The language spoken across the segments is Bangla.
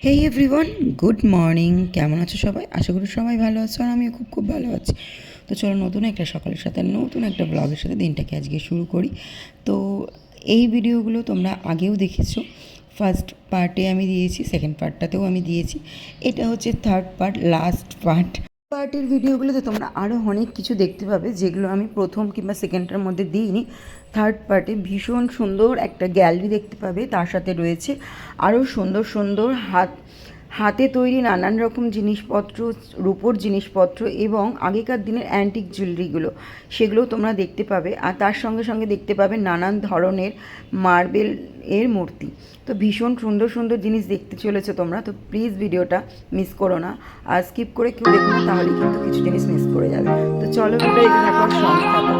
হেই এভরিওয়ান, গুড মর্নিং। কেমন আছো সবাই? আশা করি সবাই ভালো আছো, আর আমিও খুব ভালো আছি। তো চলো নতুন একটা সকালের সাথে নতুন একটা ব্লগের সাথে দিনটাকে আজকে শুরু করি। তো এই ভিডিওগুলো তোমরা আগেও দেখেছো। ফার্স্ট পার্টে আমি দিয়েছি, সেকেন্ড পার্টটাতেও আমি দিয়েছি, এটা হচ্ছে থার্ড পার্ট, লাস্ট পার্টের ভিডিওগুলোতে তোমরা আরও অনেক কিছু দেখতে পাবে যেগুলো আমি প্রথম কিংবা সেকেন্ডটার মধ্যে দিইনি। থার্ড পার্টে ভীষণ সুন্দর একটা গ্যালারি দেখতে পাবে, তার সাথে রয়েছে আরও সুন্দর সুন্দর হাতে তৈরি নানান রকম জিনিসপত্র, রূপোর জিনিসপত্র এবং আগেকার দিনের অ্যান্টিক জুয়েলারিগুলো, সেগুলো তোমরা দেখতে পাবে। আর তার সঙ্গে সঙ্গে দেখতে পাবে নানান ধরনের মার্বেল এর মূর্তি। তো ভীষণ সুন্দর সুন্দর জিনিস দেখতে চলেছো তোমরা, তো প্লিজ ভিডিওটা মিস করো না। আর স্কিপ করে কেউ দেখো না, তাহলে কিন্তু কিছু জিনিস মিস করে যাবে। তো চলো ভিডিও এখানে পর সঙ্গে থাকো।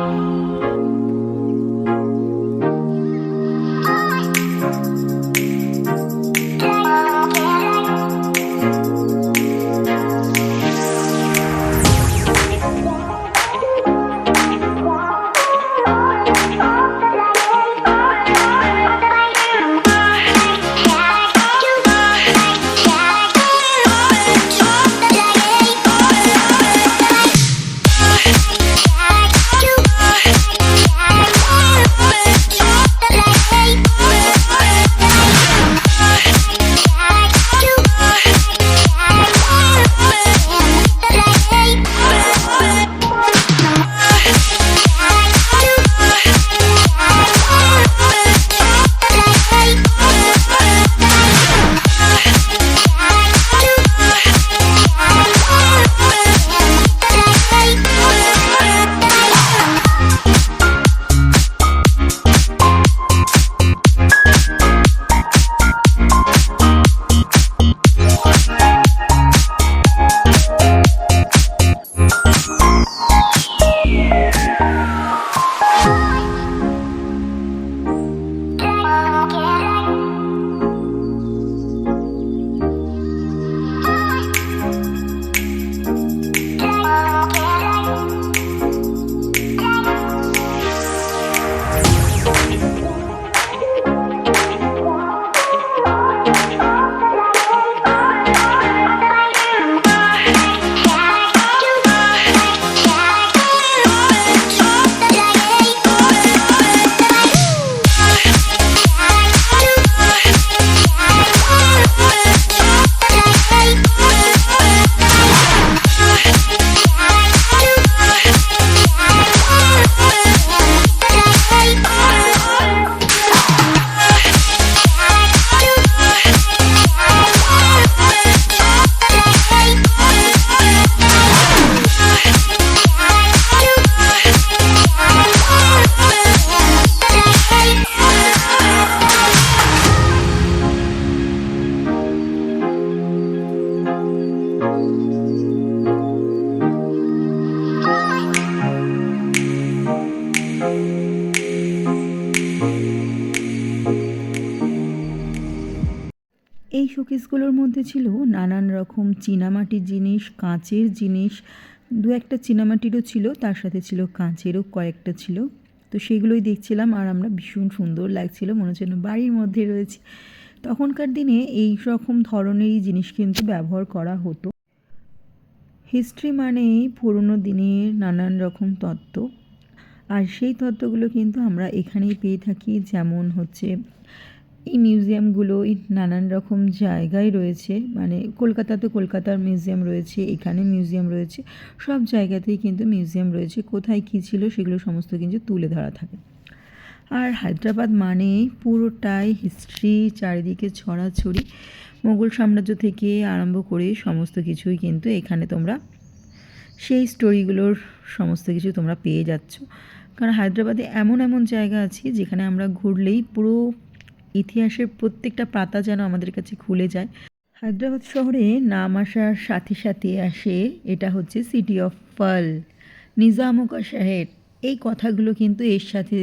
এই শোকেসগুলোর মধ্যে ছিল নানান রকম চীনামাটির জিনিস, কাঁচের জিনিস, দু একটা চীনামাটিরও ছিল, তার সাথে ছিল কাঁচেরও কয়েকটা ছিল। তো সেগুলোই দেখছিলাম আর আমরা ভীষণ সুন্দর লাগছিল, মনে হচ্ছে না বাড়ির মধ্যে রয়েছে। তখনকার দিনে এই রকম ধরনেরই জিনিস কিন্তু ব্যবহার করা হতো। হিস্ট্রি মানেই পুরনো দিনের নানান রকম তত্ত্ব, আর সেই তত্ত্বগুলো কিন্তু আমরা এখানেই পেয়ে থাকি। যেমন হচ্ছে এই মিউজিয়ামগুলো এই নানান রকম জায়গায় রয়েছে, মানে কলকাতাতে কলকাতার মিউজিয়াম রয়েছে, এখানে মিউজিয়াম রয়েছে, সব জায়গাতেই কিন্তু মিউজিয়াম রয়েছে। কোথায় কী ছিল সেগুলো সমস্ত কিন্তু তুলে ধরা থাকে। আর হায়দ্রাবাদ মানে পুরোটাই হিস্ট্রি, চারিদিকে ছড়াছড়ি, মোগল সাম্রাজ্য থেকে আরম্ভ করে সমস্ত কিছুই কিন্তু এখানে তোমরা সেই স্টোরিগুলোর সমস্ত কিছু তোমরা পেয়ে যাচ্ছ। কারণ হায়দ্রাবাদে এমন এমন জায়গা আছে যেখানে আমরা ঘুরলেই পুরো ইতিহাসের প্রত্যেকটা পাতা যেন আমাদের কাছে খুলে যায়। হায়দ্রাবাদ শহরে নাম আসার সাথে সাথে আসে এটা হচ্ছে সিটি অফ পার্ল, নিজামুকা শহর, এই কথাগুলো কিন্তু এর সাথে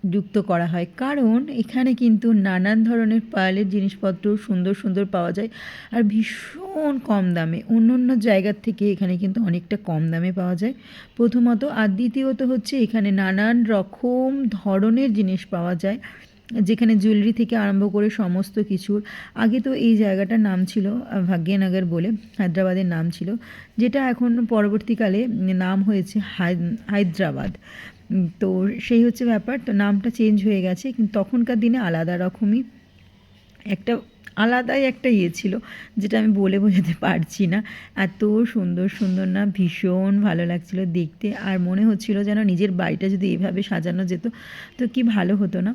যুক্ত করা হয়, কারণ এখানে কিন্তু নানান ধরনের পার্লের জিনিসপত্র সুন্দর সুন্দর পাওয়া যায় আর ভীষণ কম দামে। অন্য অন্য জায়গার থেকে এখানে কিন্তু অনেকটা কম দামে পাওয়া যায় প্রথমত, আর দ্বিতীয়ত হচ্ছে এখানে নানান রকম ধরনের জিনিস পাওয়া যায়। যেখানে জুয়েলারি থেকে আরম্ভ করে সমস্ত কিছুর। আগে তো এই জায়গাটার নাম ছিল ভাগ্যনগর বলে, হায়দ্রাবাদের নাম ছিল, যেটা এখন পরবর্তীকালে নাম হয়েছে হায়দ্রাবাদ। তো সেই হচ্ছে ব্যাপার। তো নামটা চেঞ্জ হয়ে গেছে, কিন্তু তখনকার দিনে আলাদা রকমই একটা আলাদাই একটা ছিল, যেটা আমি বলে বোঝাতে পারছি না। এত সুন্দর সুন্দর না, ভীষণ ভালো লাগছিল দেখতে। আর মনে হচ্ছিল যেন নিজের বাড়িটা যদি এভাবে সাজানো যেত তো কি ভালো হতো না।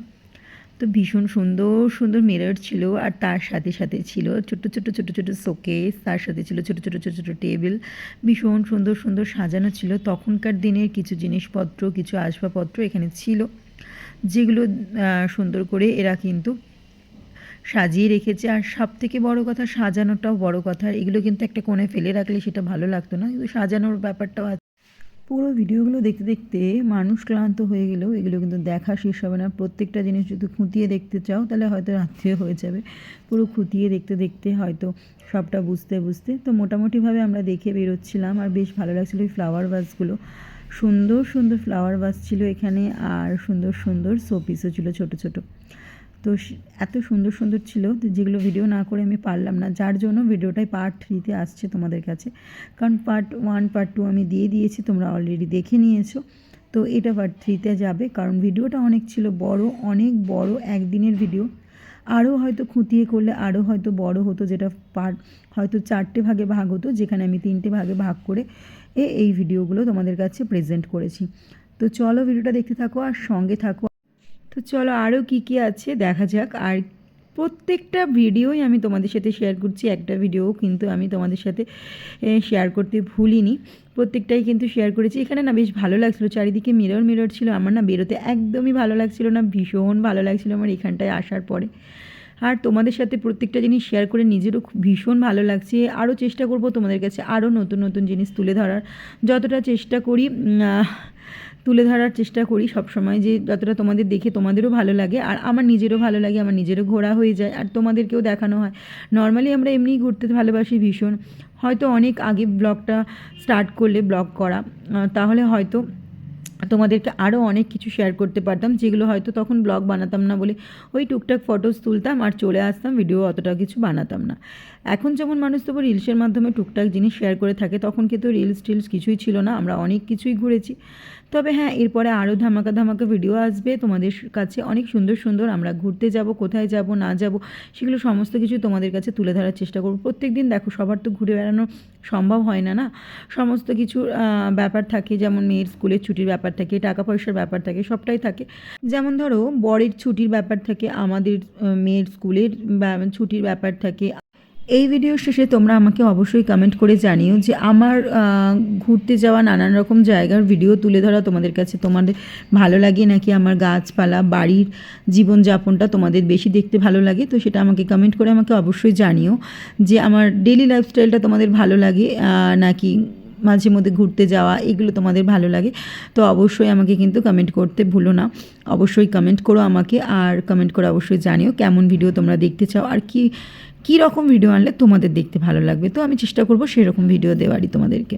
তো ভীষণ সুন্দর সুন্দর মিরর ছিল, আর তার সাথে সাথে ছিল ছোট্টো ছোট্টো ছোটো ছোটো শোকেস, তার সাথে ছিল ছোটো ছোটো ছোটো ছোটো টেবিল। ভীষণ সুন্দর সুন্দর সাজানো ছিল। তখনকার দিনের কিছু জিনিসপত্র, কিছু আসবাবপত্র এখানে ছিল, যেগুলো সুন্দর করে এরা কিন্তু সাজিয়ে রেখেছে। আর সবথেকে বড় কথা, সাজানোটাও বড় কথা। এগুলো কিন্তু একটা কোণে ফেলে রাখলে সেটা ভালো লাগতো না, কিন্তু সাজানোর ব্যাপারটাও আছে। পুরো ভিডিওগুলো দেখতে দেখতে মানুষ ক্লান্ত হয়ে গেলেও এগুলো কিন্তু দেখা শেষ হবে না। প্রত্যেকটা জিনিস যদি খুঁটিয়ে দেখতে চাও তাহলে হয়তো রাত্রিও হয়ে যাবে। পুরো খুঁটিয়ে দেখতে দেখতে হয়তো সবটা বুঝতে বুঝতে। তো মোটামুটিভাবে আমরা দেখে বেরোচ্ছিলাম, আর বেশ ভালো লাগছিলো। এই ফ্লাওয়ার ভাসগুলো, সুন্দর সুন্দর ফ্লাওয়ার ভাস ছিল এখানে, আর সুন্দর সুন্দর শোপিসও ছিল ছোটো ছোটো। তো এত সুন্দর সুন্দর ছিল যেগুলো ভিডিও না করে আমি পারলাম না, যার জন্য ভিডিওটাই পার্ট 3তে আসছে তোমাদের কাছে। কারণ পার্ট 1 পার্ট 2 আমি দিয়ে দিয়েছি, তোমরা অলরেডি দেখে নিয়েছো। তো এটা পার্ট 3তে যাবে, কারণ ভিডিওটা অনেক ছিল বড়, অনেক বড় একদিনের ভিডিও। আরও হয়তো খুঁটিয়ে করলে আরও হয়তো বড় হতো, যেটা পার্ট হয়তো 4টে ভাগে ভাগ হতো, যেখানে আমি 3টে ভাগে ভাগ করে এই ভিডিওগুলো তোমাদের কাছে প্রেজেন্ট করেছি। তো চলো ভিডিওটা দেখতে থাকো আর সঙ্গে থাকো। তো চলো আরও কী কী আছে দেখা যাক। আর প্রত্যেকটা ভিডিওই আমি তোমাদের সাথে শেয়ার করছি, একটা ভিডিও কিন্তু আমি তোমাদের সাথে শেয়ার করতে ভুলিনি, প্রত্যেকটাই কিন্তু শেয়ার করেছি। এখানে না বেশ ভালো লাগছিলো, চারিদিকে মিরর মিরর ছিল, আমার না বেরোতে একদমই ভালো লাগছিল না, ভীষণ ভালো লাগছিলো আমার এখানটায় আসার পরে। আর তোমাদের সাথে প্রত্যেকটা জিনিস শেয়ার করে নিজেরও ভীষণ ভালো লাগছে। আরও চেষ্টা করব তোমাদের কাছে আরও নতুন নতুন জিনিস তুলে ধরার, যতটা চেষ্টা করি তুলে ধরার চেষ্টা করি সবসময়, যে যতটা তোমাদের দেখে তোমাদেরও ভালো লাগে আর আমার নিজেরও ভালো লাগে, আমার নিজেরও ঘোরা হয়ে যায় আর তোমাদেরকেও দেখানো হয়। নর্মালি আমরা এমনিই ঘুরতে ভালোবাসি ভীষণ। হয়তো অনেক আগে ব্লগটা স্টার্ট করলে ব্লগ করা, তাহলে হয়তো তোমাদেরকে আরও অনেক কিছু শেয়ার করতে পারতাম, যেগুলো হয়তো তখন ব্লগ বানাতাম না বলে ওই টুকটাক ফটোস তুলতাম আর চলে আসতাম, ভিডিও অতটা কিছু বানাতাম না। এখন যেমন মানুষ তবু রিলসের মাধ্যমে টুকটাক জিনিস শেয়ার করে থাকে, তখন কিন্তু রিলস টিলস কিছুই ছিল না, আমরা অনেক কিছুই ঘুরেছি। তবে হ্যাঁ, এরপরে আরও ধামাকা ধামাকা ভিডিও আসবে তোমাদের কাছে, অনেক সুন্দর সুন্দর আমরা ঘুরতে যাব, কোথায় যাব না যাব সেগুলো সমস্ত কিছু তোমাদের কাছে তুলে ধরার চেষ্টা করব। প্রত্যেক দিন দেখো সবার তো ঘুরে বেড়ানো সম্ভব হয় না, না সমস্ত কিছু ব্যাপার থাকে, যেমন মেয়ের স্কুলের ছুটির ব্যাপার থাকে, টাকা পয়সার ব্যাপার থাকে, সবটাই থাকে। যেমন ধরো বরের ছুটির ব্যাপার থাকে, আমাদের মেয়ের স্কুলের ছুটির ব্যাপার থাকে। এই ভিডিওর শেষে তোমরা আমাকে অবশ্যই কমেন্ট করে জানিও যে আমার ঘুরতে যাওয়া নানান রকম জায়গার ভিডিও তুলে ধরা তোমাদের কাছে তোমাদের ভালো লাগে, নাকি আমার গাছপালা বাড়ির জীবনযাপনটা তোমাদের বেশি দেখতে ভালো লাগে। তো সেটা আমাকে কমেন্ট করে আমাকে অবশ্যই জানিও যে আমার ডেলি লাইফস্টাইলটা তোমাদের ভালো লাগে, নাকি মাঝে মধ্যে ঘুরতে যাওয়া এগুলো তোমাদের ভালো লাগে। তো অবশ্যই আমাকে কিন্তু কমেন্ট করতে ভুলো না, অবশ্যই কমেন্ট করো আমাকে, আর কমেন্ট করে অবশ্যই জানিও কেমন ভিডিও তোমরা দেখতে চাও আর কী রকম ভিডিও আনলে তোমাদের দেখতে ভালো লাগবে। তো আমি চেষ্টা করব সেরকম ভিডিও দেওয়ারই তোমাদেরকে।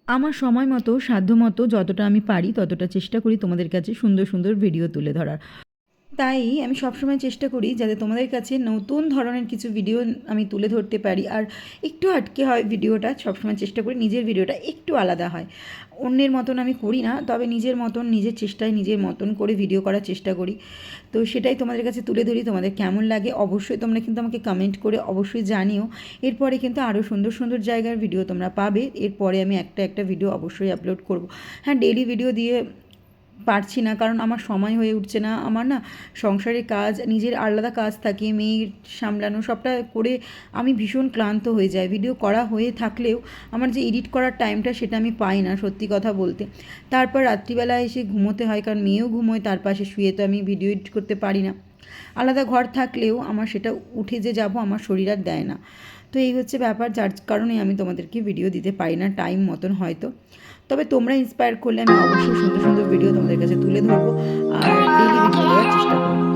আমার সময় মতো সাধ্য মতো যতটা আমি পারি ততটা চেষ্টা করি তোমাদের কাছে সুন্দর সুন্দর ভিডিও তুলে ধরার। তাই আমি সবসময় চেষ্টা করি যাতে তোমাদের কাছে নতুন ধরনের কিছু ভিডিও আমি তুলে ধরতে পারি, আর একটু আটকে হয় ভিডিওটা, সবসময় চেষ্টা করি নিজের ভিডিওটা একটু আলাদা হয়, অন্যের মতন আমি করি না, তবে নিজের মতন নিজের চেষ্টায় নিজের মতন করে ভিডিও করার চেষ্টা করি। তো সেটাই তোমাদের কাছে তুলে ধরি, তোমাদের কেমন লাগে অবশ্যই তোমরা কিন্তু আমাকে কমেন্ট করে অবশ্যই জানিও। এরপরে কিন্তু আরও সুন্দর সুন্দর জায়গার ভিডিও তোমরা পাবে, এরপরে আমি একটা ভিডিও অবশ্যই আপলোড করব। হ্যাঁ, ডেইলি ভিডিও দিয়ে পারছি না, কারণ আমার সময় হয়ে উঠছে না, আমার না সংসারের কাজ, নিজের আলাদা কাজ থাকে, মেয়ের সামলানো সবটা করে আমি ভীষণ ক্লান্ত হয়ে যাই। ভিডিও করা হয়ে থাকলেও আমার যে এডিট করার টাইমটা সেটা আমি পাই না সত্যি কথা বলতে। তারপর রাত্রিবেলা এসে ঘুমোতে হয়, কারণ মেয়েও ঘুমোয়, তার পাশে শুয়ে তো আমি ভিডিও এডিট করতে পারি না। আলাদা ঘর থাকলেও আমার সেটা উঠে যে যাব আমার শরীর আর দেয় না। তো এই হচ্ছে ব্যাপার, যার কারণে আমি তোমাদেরকে ভিডিও দিতে পারি না টাইম মতন হয়তো। তবে তোমরা ইন্সপায়ার করলে আমি অবশ্যই সুন্দর সুন্দর ভিডিও তোমাদের কাছে তুলে ধরবো আর ডেইলি ভিডিও দেওয়ার চেষ্টা করবো।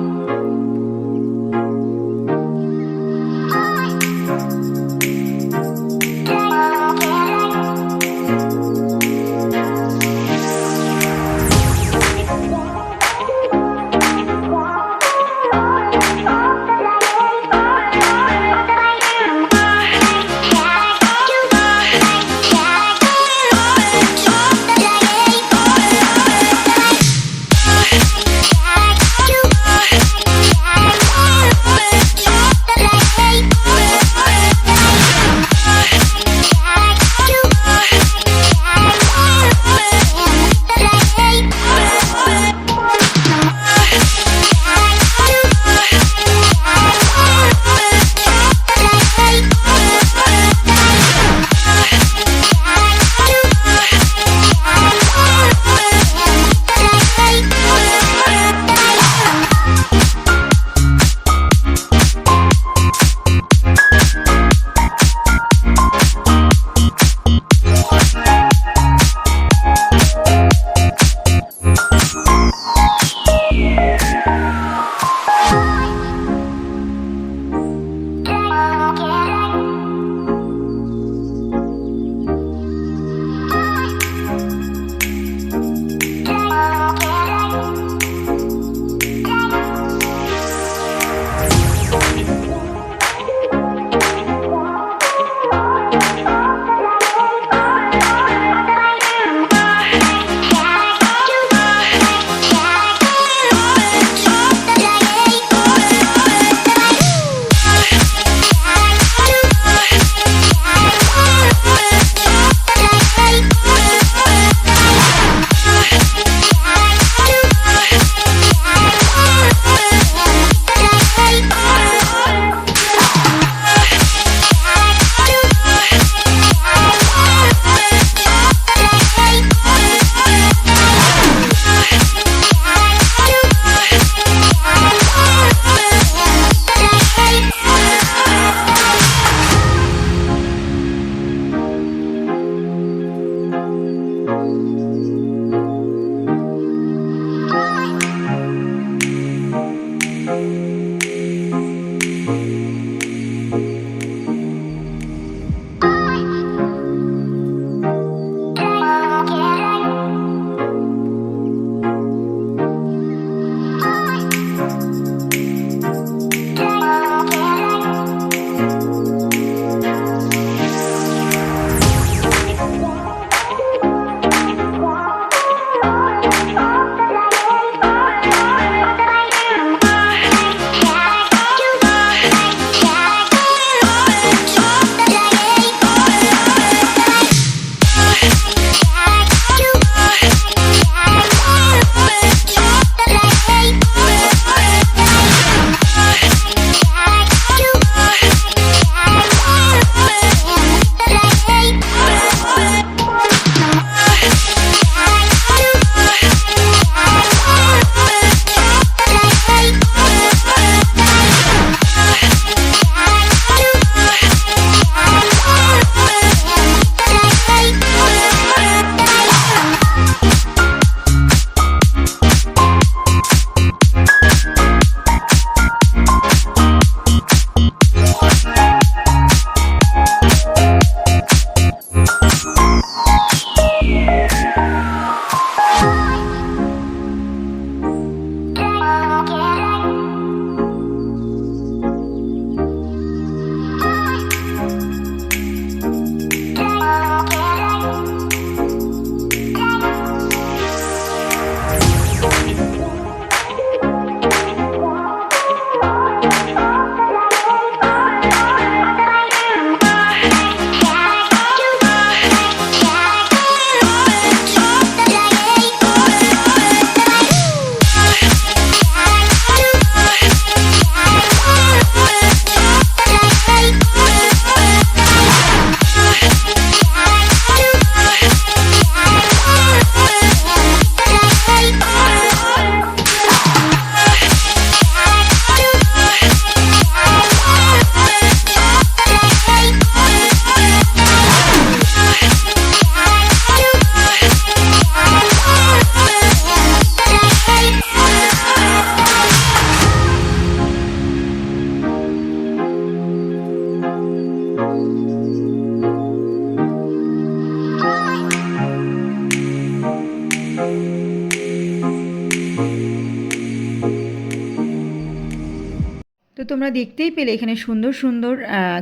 তোমরা দেখতেই পেলে এখানে সুন্দর সুন্দর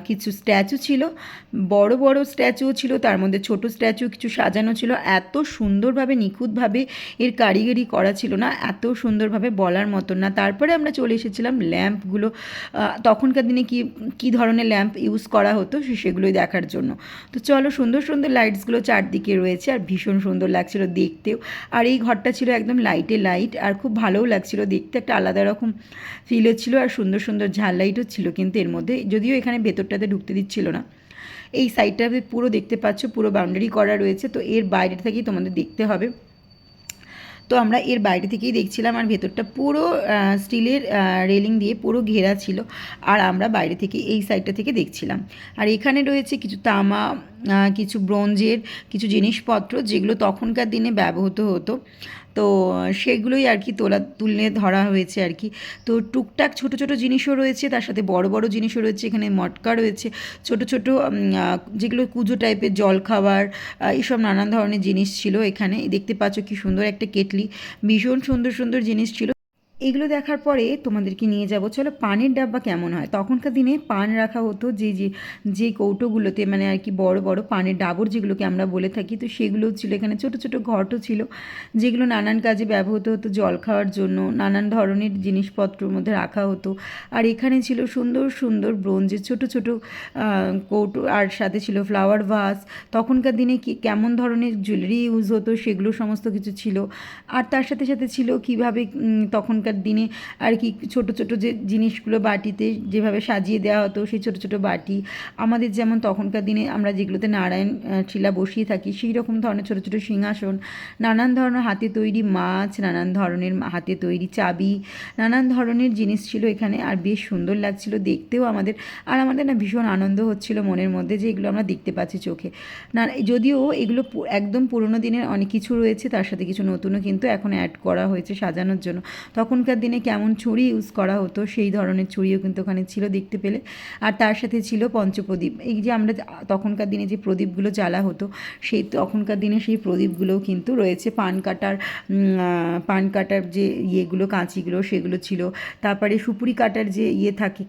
কিছু স্ট্যাচু ছিল, বড় বড় স্ট্যাচুও ছিল, তার মধ্যে ছোট স্ট্যাচু কিছু সাজানো ছিল। এত সুন্দরভাবে নিখুঁতভাবে এর কারিগরি করা ছিল না, এত সুন্দরভাবে বলার মতন না। তারপরে আমরা চলে এসেছিলাম ল্যাম্পগুলো, তখনকার দিনে কি ধরনের ল্যাম্প ইউজ করা হতো সেগুলোই দেখার জন্য। তো চলো, সুন্দর সুন্দর লাইটসগুলো চারদিকে রয়েছে আর ভীষণ সুন্দর লাগছিল দেখতেও। আর এই ঘরটা ছিল একদম লাইটে লাইট, আর খুব ভালোও লাগছিল দেখতে, একটা আলাদা রকম ফিল হচ্ছিলো। আর সুন্দর সুন্দর ঝাল লাইটও ছিল কিন্তু এর মধ্যে, যদিও এখানে ভেতরটাতে ঢুকতে দিচ্ছিল না। এই সাইডটাতে পুরো দেখতে পাচ্ছ পুরো বাউন্ডারি করা রয়েছে, তো এর বাইরে থেকেই তোমাদের দেখতে হবে। তো আমরা এর বাইরে থেকেই দেখছিলাম, আর ভেতরটা পুরো স্টিলের রেলিং দিয়ে পুরো ঘেরা ছিল, আর আমরা বাইরে থেকে এই সাইডটা থেকে দেখছিলাম। আর এখানে রয়েছে কিছু তামা, কিছু ব্রোঞ্জের কিছু জিনিসপত্র যেগুলো তখনকার দিনে ব্যবহৃত হতো, তো সেগুলোই আর কি তুলে ধরা হয়েছে আর কি। তো টুকটাক ছোট ছোট জিনিসও রয়েছে, তার সাথে বড় বড় জিনিসও রয়েছে। এখানে মটকা রয়েছে, ছোট ছোট যেগুলো কুজো টাইপের জল খাবার, এইসব নানান ধরনের জিনিস ছিল এখানে। দেখতে পাচ্ছ কি সুন্দর একটা কেটলি, ভীষণ সুন্দর সুন্দর জিনিস ছিল। এগুলো দেখার পরে তোমাদেরকে নিয়ে যাব, চলো পানের ডাব্বা কেমন হয়। তখনকার দিনে পান রাখা হতো যে কৌটোগুলোতে, মানে আর কি বড় বড় পানের ডাবর যেগুলোকে আমরা বলে থাকি, তো সেগুলোও ছিল এখানে। ছোট ছোট ঘটও ছিল যেগুলো নানান কাজে ব্যবহৃত হতো, জল খাওয়ার জন্য নানান ধরনের জিনিসপত্রের মধ্যে রাখা হতো। আর এখানে ছিল সুন্দর সুন্দর ব্রোঞ্জের ছোট ছোট কৌটো, আর সাথে ছিল ফ্লাওয়ার ভাস। তখনকার দিনে কেমন ধরনের জুয়েলারি ইউজ হতো সেগুলো সমস্ত কিছু ছিল। আর তার সাথে সাথে ছিল কীভাবে তখনকার দিনে আর কি ছোট ছোট যে জিনিসগুলো বাটিতে যেভাবে সাজিয়ে দেওয়া হতো, সেই ছোট ছোট বাটি আমাদের যেমন তখনকার দিনে আমরা যেগুলোতে নারায়ণ শিলা বসিয়ে থাকি সেই রকম ধরনের ছোট ছোট সিংহাসন, নানান ধরনের হাতে তৈরি মাছ, নানান ধরনের হাতে তৈরি চাবি, নানান ধরনের জিনিস ছিল এখানে। আর বেশ সুন্দর লাগছিল দেখতেও আমাদের, আর আমাদের না ভীষণ আনন্দ হচ্ছিল মনের মধ্যে যে এগুলো আমরা দেখতে পাচ্ছি চোখে। না, যদিও এগুলো একদম পুরোনো দিনের অনেক কিছু রয়েছে, তার সাথে কিছু নতুনও কিন্তু এখন অ্যাড করা হয়েছে সাজানোর জন্য। তখনকার দিনে কেমন ছুরি ইউজ করা হতো সেই ধরনের ছুরিও কিন্তু ওখানে ছিল দেখতে পেলে। আর তার সাথে ছিল পঞ্চপ্রদীপ, এই যে আমরা তখনকার দিনে যে প্রদীপগুলো জ্বালা হতো সেই তখনকার দিনে সেই প্রদীপগুলোও কিন্তু রয়েছে। পান কাটার যে ইয়েগুলো কাঁচিগুলো সেগুলো ছিল। তারপরে সুপুরি কাটার যে থাকে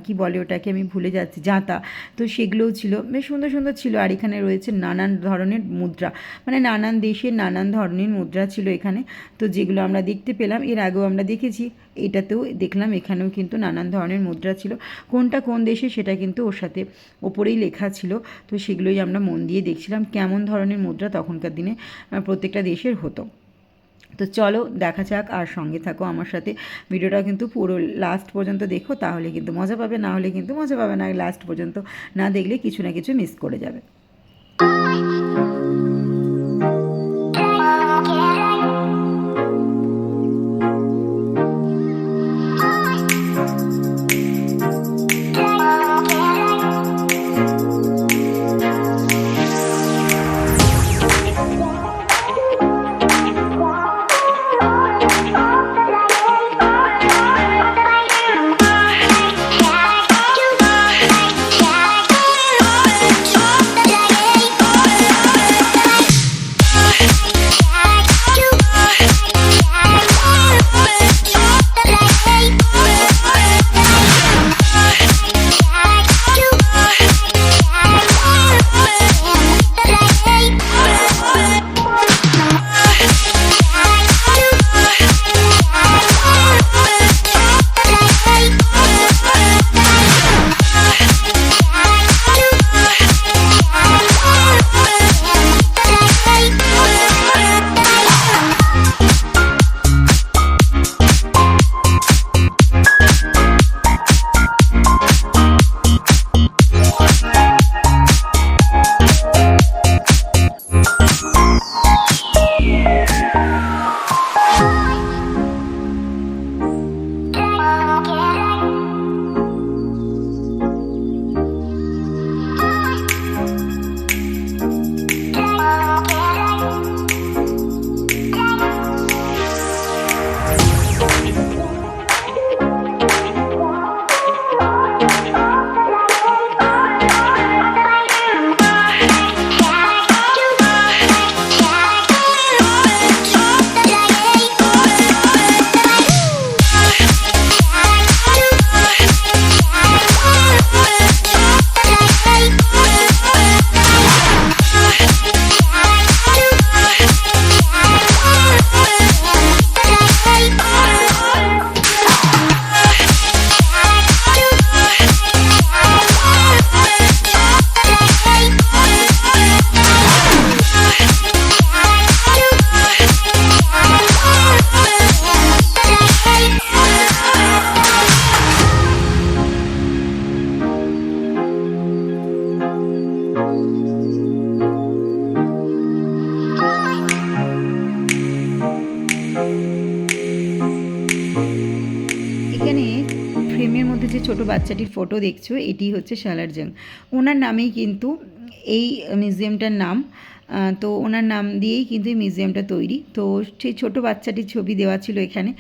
কি বলে ওটাকে, আমি ভুলে যাচ্ছি, জাঁতা, তো সেগুলোও ছিল, বেশ সুন্দর সুন্দর ছিল। আর এখানে রয়েছে নানান ধরনের মুদ্রা, মানে নানান দেশের নানান ধরনের মুদ্রা ছিল এখানে, তো যেগুলো আমরা দেখতে পেলাম। এর আগেও আমরা দেখেছি, এটাতেও দেখলাম, এখানেও কিন্তু নানান ধরনের মুদ্রা ছিল। কোনটা কোন দেশে সেটা কিন্তু ওর সাথে ওপরেই লেখা ছিল, তো সেগুলোই আমরা মন দিয়ে দেখছিলাম কেমন ধরনের মুদ্রা তখনকার দিনে প্রত্যেকটা দেশের হতো। তো চলো দেখা যাক, আর সঙ্গে থাকো আমার সাথে। ভিডিওটা কিন্তু পুরো লাস্ট পর্যন্ত দেখো, তাহলে কিন্তু মজা পাবে, না হলে কিন্তু মজা পাবে না। লাস্ট পর্যন্ত না দেখলে কিছু না কিছু মিস করে যাবে। মধ্যে যে ছোট বাচ্চাটির ফটো দেখছো এটি হচ্ছে সালারজাং। ওনার নামেই কিন্তু এই মিউজিয়ামটার নাম। তো ওনার নাম দিয়েই কিন্তু এই মিউজিয়ামটা তৈরি। তো সেই ছোটো বাচ্চাটির ছবি দেওয়া ছিল এখানে।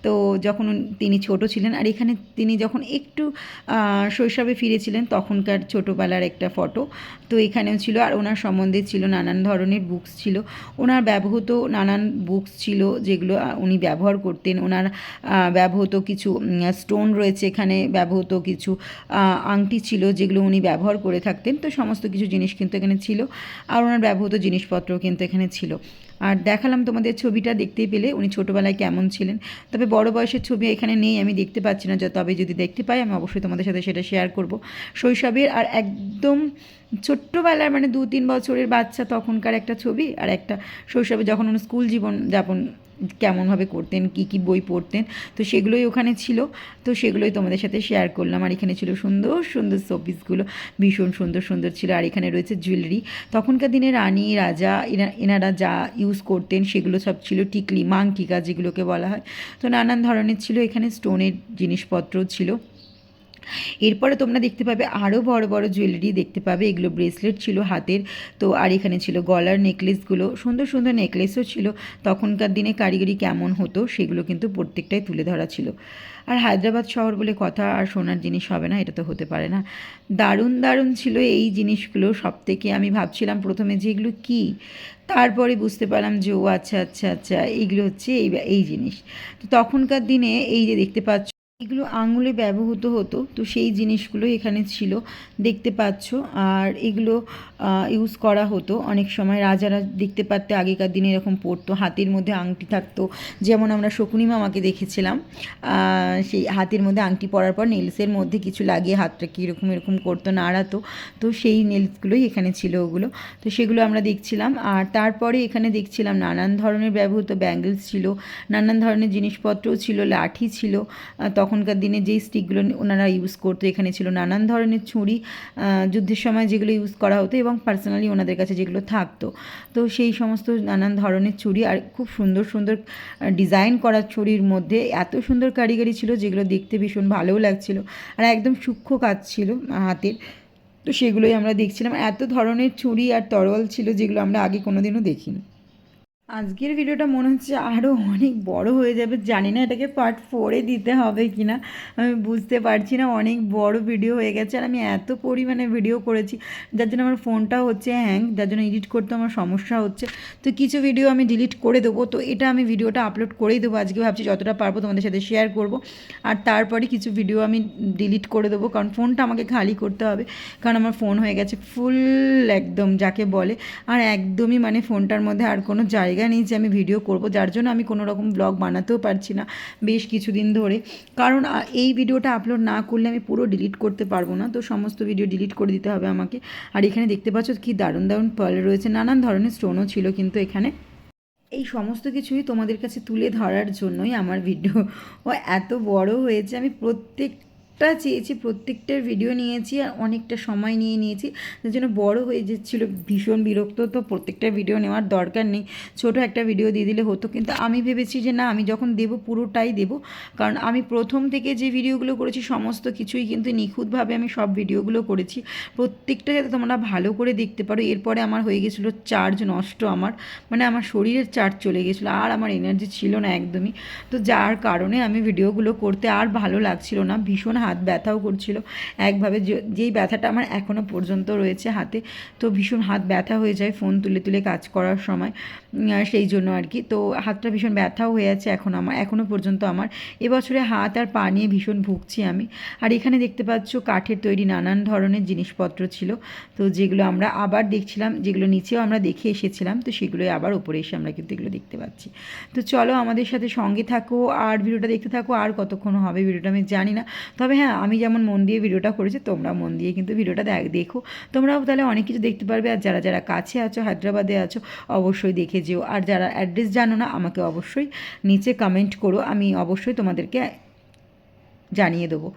তো যখন তিনি ছোট ছিলেন, আর এখানে তিনি যখন একটু শৈশবে ফিরেছিলেন তখনকার ছোটোবেলার একটা ফটো তো এখানেও ছিল। আর ওনার সম্বন্ধে ছিল নানান ধরনের বুকস ছিল, ওনার ব্যবহৃত নানান বুকস ছিল যেগুলো উনি ব্যবহার করতেন। ওনার ব্যবহৃত কিছু স্টোন রয়েছে এখানে, ব্যবহৃত কিছু আংটি ছিল যেগুলো উনি ব্যবহার করে থাকতেন। তো সমস্ত কিছু জিনিস কিন্তু এখানে ছিল, আর ওনার ব্যবহৃত জিনিসপত্র কিন্তু এখানে ছিল। আর দেখালাম তোমাদের ছবিটা, দেখতেই পেলে উনি ছোটোবেলায় কেমন ছিলেন। তবে বড় বয়সের ছবি এখানে নেই, আমি দেখতে পাচ্ছি না, তবে যদি দেখতে পাই আমি অবশ্যই তোমাদের সাথে সেটা শেয়ার করব। শৈশবের আর একদম ছোট্টবেলার মানে 2-3 বছরের বাচ্চা তখনকার একটা ছবি, আর একটা শৈশবে যখন উনি স্কুল জীবন যাপন কেমনভাবে করতেন, কী কী বই পড়তেন, তো সেগুলোই ওখানে ছিল। তো সেগুলোই তোমাদের সাথে শেয়ার করলাম। আর এখানে ছিল সুন্দর সুন্দর শোপিসগুলো, ভীষণ সুন্দর সুন্দর ছিল। আর এখানে রয়েছে জুয়েলারি, তখনকার দিনে রানী রাজা এনারা যা ইউজ করতেন সেগুলো সব ছিল, টিকলি মাংটিকা যেগুলোকে বলা হয়। তো নানান ধরনের ছিল, এখানে স্টোনের জিনিসপত্র ছিল। এরপরে তোমরা দেখতে পাবে আরও বড় বড় জুয়েলারি দেখতে পাবে, এগুলো ব্রেসলেট ছিল হাতের। তো আর এখানে ছিল গলার নেকলেসগুলো, সুন্দর সুন্দর নেকলেসও ছিল। তখনকার দিনে কারিগরি কেমন হতো সেগুলো কিন্তু প্রত্যেকটাই তুলে ধরা ছিল। আর হায়দ্রাবাদ শহর বলে কথা, আর সোনার জিনিস হবে না এটা তো হতে পারে না। দারুণ দারুণ ছিল এই জিনিসগুলো। সব থেকে আমি ভাবছিলাম প্রথমে যে এগুলো কী, তারপরে বুঝতে পারলাম যে ও আচ্ছা আচ্ছা আচ্ছা এইগুলো হচ্ছে এই জিনিস। তো তখনকার দিনে এই যে দেখতে পাচ্ছ এগুলো আঙুলে ব্যবহৃত হতো, তো সেই জিনিসগুলো এখানে ছিল দেখতে পাচ্ছ। আর এগুলো ইউজ করা হতো অনেক সময়, রাজারা দেখতে পারতে আগেকার দিনে এরকম পরতো, হাতের মধ্যে আংটি থাকতো। যেমন আমরা শকুনি মামাকে দেখেছিলাম, সেই হাতের মধ্যে আংটি পরার পর নেলসের মধ্যে কিছু লাগিয়ে হাতটা কীরকম এরকম করতো, নাড়াতো। তো সেই নেলসগুলোই এখানে ছিল ওগুলো, তো সেগুলো আমরা দেখছিলাম। আর তারপরে এখানে দেখছিলাম নানান ধরনের ব্যবহৃত ব্যাঙ্গেলস ছিল, নানান ধরনের জিনিসপত্রও ছিল, লাঠি ছিল। তখনকার দিনে যেই স্টিকগুলো ওনারা ইউজ করতো, এখানে ছিল নানান ধরনের ছুরি, যুদ্ধের সময় যেগুলো ইউজ করা হতো এবং পার্সোনালি ওনাদের কাছে যেগুলো থাকতো, তো সেই সমস্ত নানান ধরনের ছুরি। আর খুব সুন্দর সুন্দর ডিজাইন করা ছুরির মধ্যে এত সুন্দর কারিগরি ছিল যেগুলো দেখতে ভীষণ ভালোও লাগছিল, আর একদম সূক্ষ্ম কাজ ছিল হাতের। তো সেগুলোই আমরা দেখছিলাম, এত ধরনের ছুরি আর তরোয়াল ছিল যেগুলো আমরা আগে কোনোদিনও দেখিনি। আজকের ভিডিওটা মনে হচ্ছে আরও অনেক বড় হয়ে যাবে, জানি না এটাকে পার্ট 4-এ দিতে হবে কি না, আমি বুঝতে পারছি না। অনেক বড় ভিডিও হয়ে গেছে, আর আমি এত পরিমাণে ভিডিও করেছি যার জন্য আমার ফোনটাও হচ্ছে হ্যাং, যার জন্য এডিট করতে আমার সমস্যা হচ্ছে। তো কিছু ভিডিও আমি ডিলিট করে দেবো, তো এটা আমি ভিডিওটা আপলোড করেই দেবো আজকে, ভাবছি যতটা পারবো তোমাদের সাথে শেয়ার করব। আর তারপরে কিছু ভিডিও আমি ডিলিট করে দেবো, কারণ ফোনটা আমাকে খালি করতে হবে, কারণ আমার ফোন হয়ে গেছে ফুল একদম যাকে বলে। আর একদমই মানে ফোনটার মধ্যে আর কোনো জায়গা নেই যে আমি ভিডিও করব, যার জন্য আমি কোনো রকম ব্লগ বানাতেও পারছি না বেশ কিছুদিন ধরে। কারণ এই ভিডিওটা আপলোড না করলে আমি পুরো ডিলিট করতে পারবো না, তো সমস্ত ভিডিও ডিলিট করে দিতে হবে আমাকে। আর এখানে দেখতে পাচ্ছ কি দারুণ দারুণ পার্ল রয়েছে, নানান ধরনের স্টোনও ছিল কিন্তু এখানে। এই সমস্ত কিছুই তোমাদের কাছে তুলে ধরার জন্যই আমার ভিডিও এত বড় হয়েছে। আমি চেয়েছি প্রত্যেকটার ভিডিও নিয়েছি, আর অনেকটা সময় নিয়েছি, যার জন্য বড় হয়ে যাচ্ছিলো, ভীষণ বিরক্ত। তো প্রত্যেকটা ভিডিও নেওয়ার দরকার নেই, ছোট একটা ভিডিও দিয়ে দিলে হতো। কিন্তু আমি ভেবেছি যে না, আমি যখন দেবো পুরোটাই দেবো, কারণ আমি প্রথম থেকে যে ভিডিওগুলো করেছি সমস্ত কিছুই কিন্তু নিখুঁতভাবে আমি সব ভিডিওগুলো করেছি, প্রত্যেকটা যাতে তোমরা ভালো করে দেখতে পারো। এরপরে আমার হয়ে গেছিলো চার্জ নষ্ট, মানে আমার শরীরের চার্জ চলে গেছিলো, আর আমার এনার্জি ছিল না একদমই। তো যার কারণে আমি ভিডিওগুলো করতে আর ভালো লাগছিল না, ভীষণ হাত ব্যথাও করছিল একভাবে, যেই ব্যথাটা আমার এখনও পর্যন্ত রয়েছে হাতে। তো ভীষণ হাত ব্যথা হয়ে যায় ফোন তুলে তুলে কাজ করার সময়, সেই জন্য আর কি। তো হাতটা ভীষণ ব্যথাও হয়ে আছে এখনও পর্যন্ত আমার। এবছরে হাত আর পা নিয়ে ভীষণ ভুগছি আমি। আর এখানে দেখতে পাচ্ছ কাঠের তৈরি নানান ধরনের জিনিসপত্র ছিল, তো যেগুলো আমরা আবার দেখছিলাম, যেগুলো নিচেও আমরা দেখে এসেছিলাম, তো সেগুলোই আবার উপরে এসে আমরা কিন্তু এগুলো দেখতে পাচ্ছি। তো চলো আমাদের সাথে সঙ্গে থাকো আর ভিডিওটা দেখতে থাকো। আর কতক্ষণ হবে ভিডিওটা আমি জানি না, তবে হ্যাঁ আমি যেমন মন দিয়ে ভিডিওটা করেছি তোমরা মন দিয়ে কিন্তু ভিডিওটা দেখো, তোমরাও তাহলে অনেক কিছু দেখতে পারবে। আর যারা যারা কাছে আছো, হায়দ্রাবাদে আছো, অবশ্যই দেখে যেও। আর যারা অ্যাড্রেস জানো না আমাকে অবশ্যই নিচে কমেন্ট করো, আমি অবশ্যই তোমাদেরকে জানিয়ে দেবো।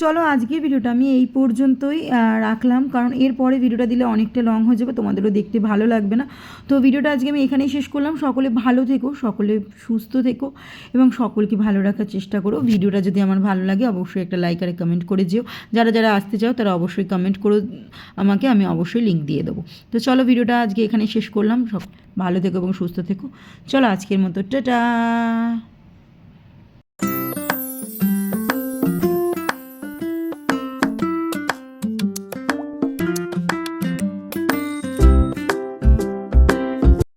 চলো আজকের ভিডিওটা আমি এই পর্যন্তই রাখলাম, কারণ এরপরে ভিডিওটা দিলে অনেকটা লং হয়ে যাবে, তোমাদেরও দেখতে ভালো লাগবে না। তো ভিডিওটা আজকে আমি এখানেই শেষ করলাম। সকলে ভালো থেকো, সকলে সুস্থ থেকো এবং সকলকে ভালো রাখার চেষ্টা করো। ভিডিওটা যদি আমার ভালো লাগে অবশ্যই একটা লাইক আর কমেন্ট করে যেও। যারা যারা আসতে চাও তারা অবশ্যই কমেন্ট করো আমাকে, আমি অবশ্যই লিঙ্ক দিয়ে দেবো। তো চলো ভিডিওটা আজকে এখানে শেষ করলাম। ভালো থেকো এবং সুস্থ থেকো। চলো আজকের মতো টাটা।